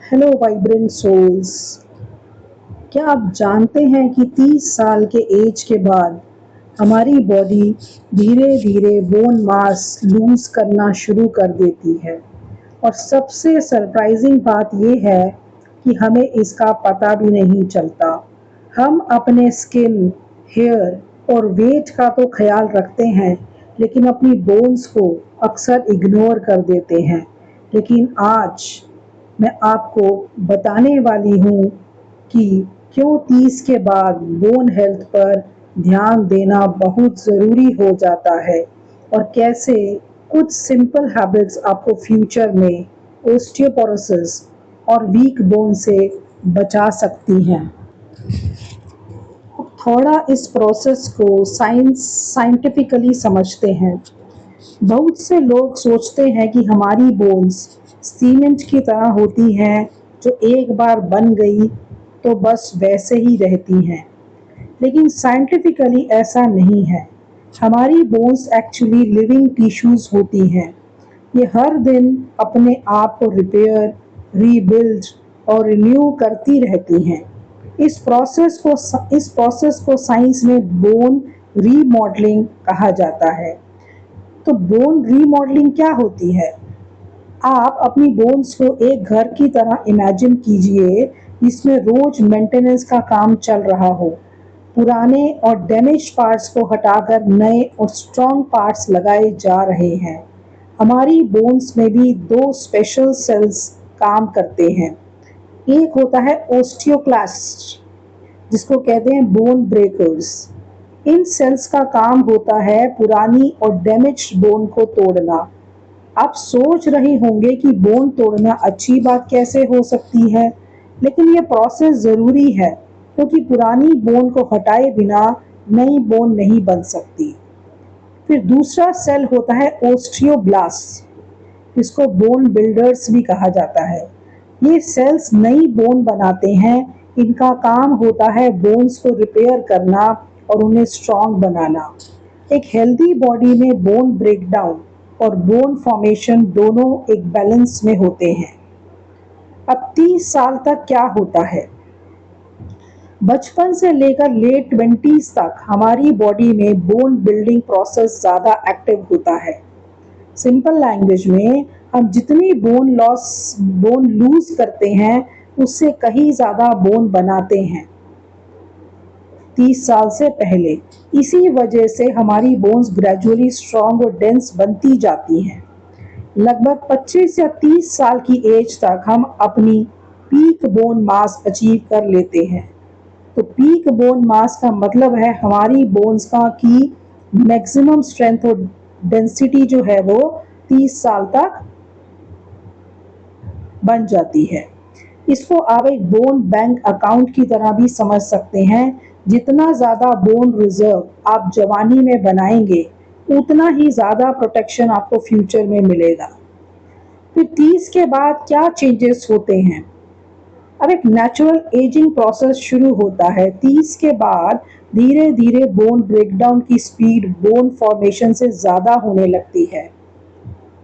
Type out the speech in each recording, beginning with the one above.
Hello vibrant souls. क्या आप जानते हैं कि 30 साल के एज के बाद हमारी बॉडी धीरे धीरे बोन मास लूज करना शुरू कर देती है। और सबसे सरप्राइजिंग बात यह है कि हमें इसका पता भी नहीं चलता। हम अपने स्किन, हेयर और वेट का तो ख्याल रखते हैं, लेकिन अपनी बोन्स को अक्सर इग्नोर कर देते हैं। लेकिन आज मैं आपको बताने वाली हूँ कि क्यों 30 के बाद बोन हेल्थ पर ध्यान देना बहुत ज़रूरी हो जाता है और कैसे कुछ सिंपल हैबिट्स आपको फ्यूचर में ओस्टियोपोरोसिस और वीक बोन से बचा सकती हैं। थोड़ा इस प्रोसेस को साइंटिफिकली समझते हैं। बहुत से लोग सोचते हैं कि हमारी बोन्स सीमेंट की तरह होती हैं, जो एक बार बन गई तो बस वैसे ही रहती हैं। लेकिन साइंटिफिकली ऐसा नहीं है। हमारी बोन्स एक्चुअली लिविंग टिश्यूज होती हैं। ये हर दिन अपने आप को रिपेयर, रीबिल्ड और रिन्यू करती रहती हैं। इस प्रोसेस को साइंस में बोन रीमॉडलिंग कहा जाता है। तो बोन रीमॉडलिंग क्या होती है? आप अपनी बोन्स को एक घर की तरह इमेजिन कीजिए, जिसमें रोज मेंटेनेंस का काम चल रहा हो। पुराने और डैमेज पार्ट्स को हटाकर नए और स्ट्रॉन्ग पार्ट्स लगाए जा रहे हैं। हमारी बोन्स में भी दो स्पेशल सेल्स काम करते हैं। एक होता है ओस्टियोक्लास्ट, जिसको कहते हैं बोन ब्रेकर्स। इन सेल्स का काम होता है पुरानी और डैमेज्ड बोन को तोड़ना। आप सोच रहे होंगे कि बोन तोड़ना अच्छी बात कैसे हो सकती है, लेकिन ये प्रोसेस ज़रूरी है, क्योंकि पुरानी बोन को हटाए बिना नई बोन नहीं बन सकती। फिर दूसरा सेल होता है ओस्टियोब्लास्ट, जिसको बोन बिल्डर्स भी कहा जाता है। ये सेल्स नई बोन बनाते हैं। इनका काम होता है बोन्स को रिपेयर करना और उन्हें स्ट्रॉन्ग बनाना। एक हेल्दी बॉडी में बोन ब्रेकडाउन और बोन फॉर्मेशन दोनों एक बैलेंस में होते हैं। अब 30 साल तक क्या होता है? बचपन से लेकर लेट 20s तक हमारी बॉडी में बोन बिल्डिंग प्रोसेस ज़्यादा एक्टिव होता है। सिंपल लैंग्वेज में, हम जितनी बोन लूज करते हैं, उससे कहीं ज़्यादा बोन बनाते हैं 30 साल से पहले। इसी वजह से हमारी बोन्स ग्रेजुअली स्ट्रॉन्ग और डेंस बनती जाती हैं। लगभग 25 या 30 साल की एज तक हम अपनी पीक बोन मास अचीव कर लेते हैं। तो पीक बोन मास का मतलब है हमारी बोन्स का की मैक्सिमम स्ट्रेंथ और डेंसिटी जो है वो 30 साल तक बन जाती है। इसको आप एक बोन बैंक अकाउंट की तरह भी समझ सकते हैं। जितना ज़्यादा बोन रिजर्व आप जवानी में बनाएंगे, उतना ही ज़्यादा प्रोटेक्शन आपको फ्यूचर में मिलेगा। फिर 30 के बाद क्या चेंजेस होते हैं? अब एक नेचुरल एजिंग प्रोसेस शुरू होता है। 30 के बाद धीरे धीरे बोन ब्रेकडाउन की स्पीड बोन फॉर्मेशन से ज़्यादा होने लगती है।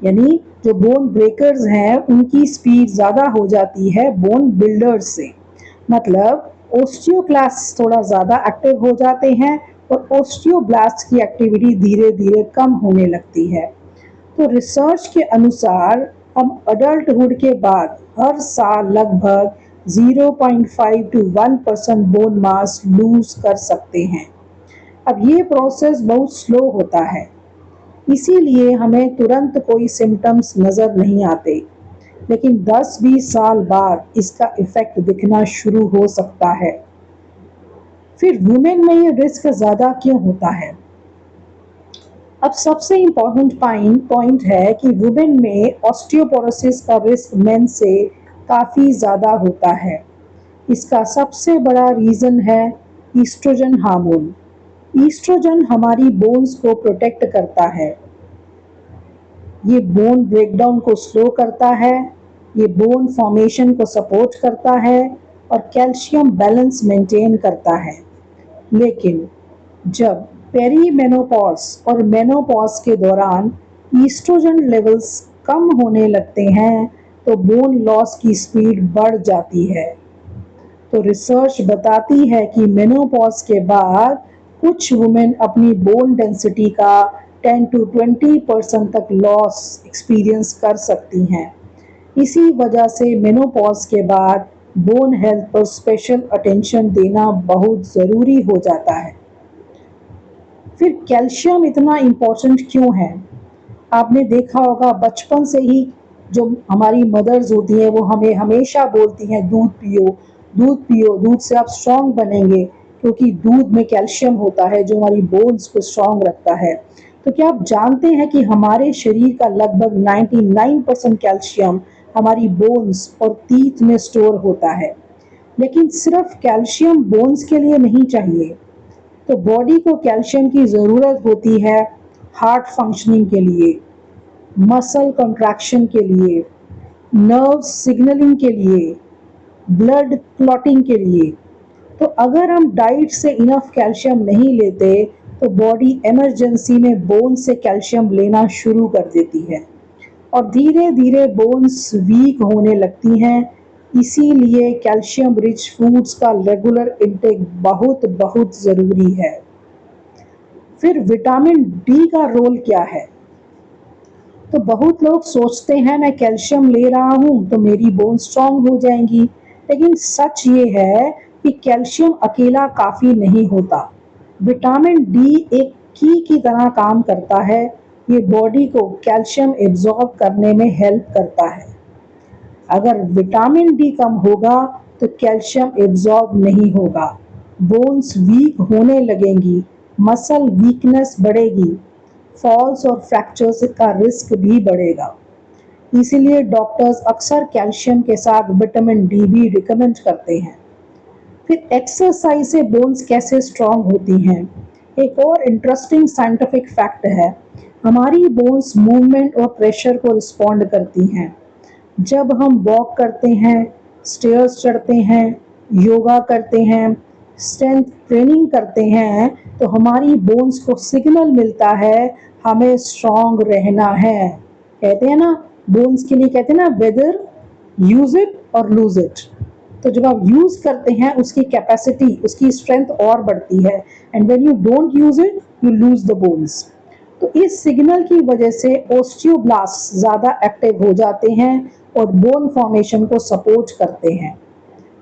यानी जो बोन ब्रेकर्स हैं, उनकी स्पीड ज़्यादा हो जाती है बोन बिल्डर्स से। मतलब ओस्टियोक्लास्ट थोड़ा ज़्यादा एक्टिव हो जाते हैं और ओस्टियोब्लास्ट की एक्टिविटी धीरे धीरे कम होने लगती है। तो रिसर्च के अनुसार हम अडल्टहुड के बाद हर साल लगभग 0.5 to 1% बोन मास लूज कर सकते हैं। अब ये प्रोसेस बहुत स्लो होता है, इसीलिए हमें तुरंत कोई सिम्टम्स नज़र नहीं आते, लेकिन 10-20 साल बाद इसका इफ़ेक्ट दिखना शुरू हो सकता है। फिर वुमेन में ये रिस्क ज़्यादा क्यों होता है? अब सबसे इम्पोर्टेंट पॉइंट है कि वुमेन में ऑस्टियोपोरोसिस का रिस्क मेन से काफ़ी ज़्यादा होता है। इसका सबसे बड़ा रीज़न है ईस्ट्रोजन हार्मोन। ईस्ट्रोजन हमारी बोन्स को प्रोटेक्ट करता है। ये बोन ब्रेकडाउन को स्लो करता है, ये बोन फॉर्मेशन को सपोर्ट करता है और कैल्शियम बैलेंस मेंटेन करता है। लेकिन जब पेरीमेनोपॉज और मेनोपॉज के दौरान ईस्ट्रोजन लेवल्स कम होने लगते हैं, तो बोन लॉस की स्पीड बढ़ जाती है। तो रिसर्च बताती है कि मेनोपॉज के बाद कुछ वुमेन अपनी बोन डेंसिटी का 10 to 20% तक लॉस एक्सपीरियंस कर सकती हैं। इसी वजह से मेनोपॉज के बाद बोन हेल्थ पर स्पेशल अटेंशन देना बहुत ज़रूरी हो जाता है। फिर कैल्शियम इतना इम्पोर्टेंट क्यों है? आपने देखा होगा बचपन से ही जो हमारी मदर्स होती हैं वो हमें हमेशा बोलती हैं दूध पियो, दूध पियो, दूध से आप स्ट्रांग बनेंगे, क्योंकि दूध में कैल्शियम होता है जो हमारी बोन्स को स्ट्रांग रखता है। तो क्या आप जानते हैं कि हमारे शरीर का लगभग 99% कैल्शियम हमारी बोन्स और टीथ में स्टोर होता है। लेकिन सिर्फ कैल्शियम बोन्स के लिए नहीं चाहिए, तो बॉडी को कैल्शियम की ज़रूरत होती है हार्ट फंक्शनिंग के लिए, मसल कंट्रैक्शन के लिए, नर्व सिग्नलिंग के लिए, ब्लड क्लॉटिंग के लिए। तो अगर हम डाइट से इनफ कैल्शियम नहीं लेते तो बॉडी इमरजेंसी में बोन से कैल्शियम लेना शुरू कर देती है और धीरे धीरे बोन्स वीक होने लगती हैं। इसीलिए कैल्शियम रिच फूड्स का रेगुलर इंटेक बहुत बहुत ज़रूरी है। फिर विटामिन डी का रोल क्या है? तो बहुत लोग सोचते हैं मैं कैल्शियम ले रहा हूँ तो मेरी बोन स्ट्रांग हो जाएंगी, लेकिन सच ये है कि कैल्शियम अकेला काफ़ी नहीं होता। विटामिन डी एक की तरह काम करता है। ये बॉडी को कैल्शियम एब्जॉर्ब करने में हेल्प करता है। अगर विटामिन डी कम होगा तो कैल्शियम एब्जॉर्ब नहीं होगा, बोन्स वीक होने लगेंगी, मसल वीकनेस बढ़ेगी, फॉल्स और फ्रैक्चर्स का रिस्क भी बढ़ेगा। इसीलिए डॉक्टर्स अक्सर कैल्शियम के साथ विटामिन डी भी रिकमेंड करते हैं। फिर एक्सरसाइज से बोन्स कैसे स्ट्रांग होती हैं? एक और इंटरेस्टिंग साइंटिफिक फैक्ट है, हमारी बोन्स मूवमेंट और प्रेशर को रिस्पॉन्ड करती हैं। जब हम वॉक करते हैं, स्टेयर्स चढ़ते हैं, योगा करते हैं, स्ट्रेंथ ट्रेनिंग करते हैं, तो हमारी बोन्स को सिग्नल मिलता है हमें स्ट्रांग रहना है। कहते हैं ना, बोन्स के लिए कहते हैं ना, वेदर यूज इट और लूज इट। तो जब आप यूज करते हैं उसकी कैपेसिटी, उसकी स्ट्रेंथ और बढ़ती है, and when you don't use it you lose the bones. तो इस सिग्नल की वजह से ओस्टियोब्लास्ट ज़्यादा एक्टिव हो जाते हैं और बोन फॉर्मेशन को सपोर्ट करते हैं।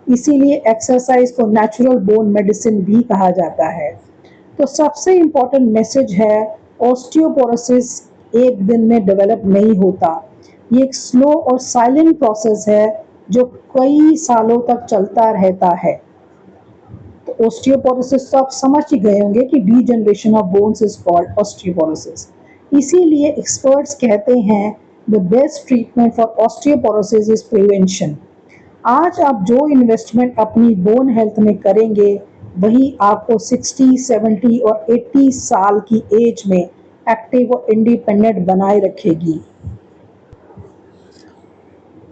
इसीलिए एक्सरसाइज को नेचुरल बोन मेडिसिन भी कहा जाता है। तो सबसे इम्पोर्टेंट मैसेज है, ओस्टियोपोरोसिस एक दिन में डेवलप नहीं होता। ये एक स्लो और साइलेंट प्रोसेस है जो कई सालों तक चलता रहता है। तो ओस्टियोपोरोसिस तो आप समझ ही गए होंगे कि degeneration of bones is called osteoporosis. इसीलिए एक्सपर्ट्स कहते हैं the best treatment for osteoporosis is prevention. आज आप जो इन्वेस्टमेंट अपनी बोन हेल्थ में करेंगे वही आपको 60, 70 और 80 साल की एज में एक्टिव और इंडिपेंडेंट बनाए रखेगी।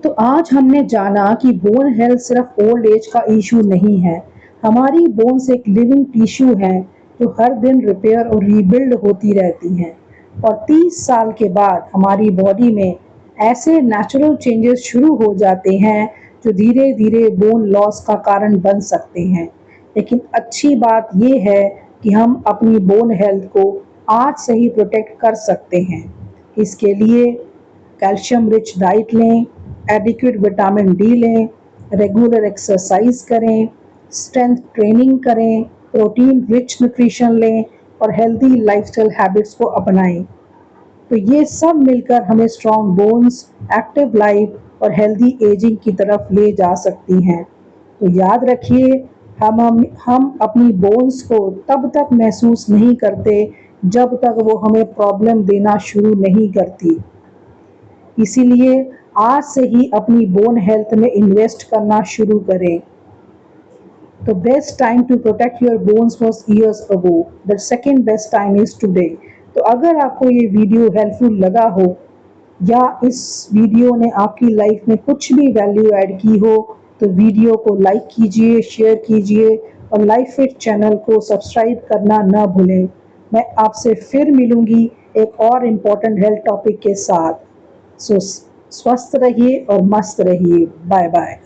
तो आज हमने जाना कि बोन हेल्थ सिर्फ ओल्ड एज का इशू नहीं है। हमारी बोन्स एक लिविंग टिश्यू है जो हर दिन रिपेयर और रीबिल्ड होती रहती हैं, और 30 साल के बाद हमारी बॉडी में ऐसे नेचुरल चेंजेस शुरू हो जाते हैं जो धीरे धीरे बोन लॉस का कारण बन सकते हैं। लेकिन अच्छी बात यह है कि हम अपनी बोन हेल्थ को आज से ही प्रोटेक्ट कर सकते हैं। इसके लिए कैल्शियम रिच डाइट लें, एडिक्वेट विटामिन डी लें, रेगुलर एक्सरसाइज करें, स्ट्रेंथ ट्रेनिंग करें, प्रोटीन रिच न्यूट्रिशन लें और हेल्दी लाइफस्टाइल हैबिट्स को अपनाएं। तो ये सब मिलकर हमें स्ट्रॉन्ग बोन्स, एक्टिव लाइफ और हेल्दी एजिंग की तरफ ले जा सकती हैं। तो याद रखिए, हम अपनी बोन्स को तब तक महसूस नहीं करते जब तक वो हमें प्रॉब्लम देना शुरू नहीं करती। इसीलिए आज से ही अपनी बोन हेल्थ में इन्वेस्ट करना शुरू करें। तो best time to protect your bones was years ago, the second best time is today. तो अगर आपको ये वीडियो हेल्पफुल लगा हो या इस वीडियो ने आपकी लाइफ में कुछ भी वैल्यू ऐड की हो तो वीडियो को लाइक कीजिए, शेयर कीजिए और लाइफ फिट चैनल को सब्सक्राइब करना ना भूलें। मैं आपसे फिर मिलूंगी एक और इम्पोर्टेंट हेल्थ टॉपिक के साथ। सो स्वस्थ रहिए और मस्त रहिए। Bye bye.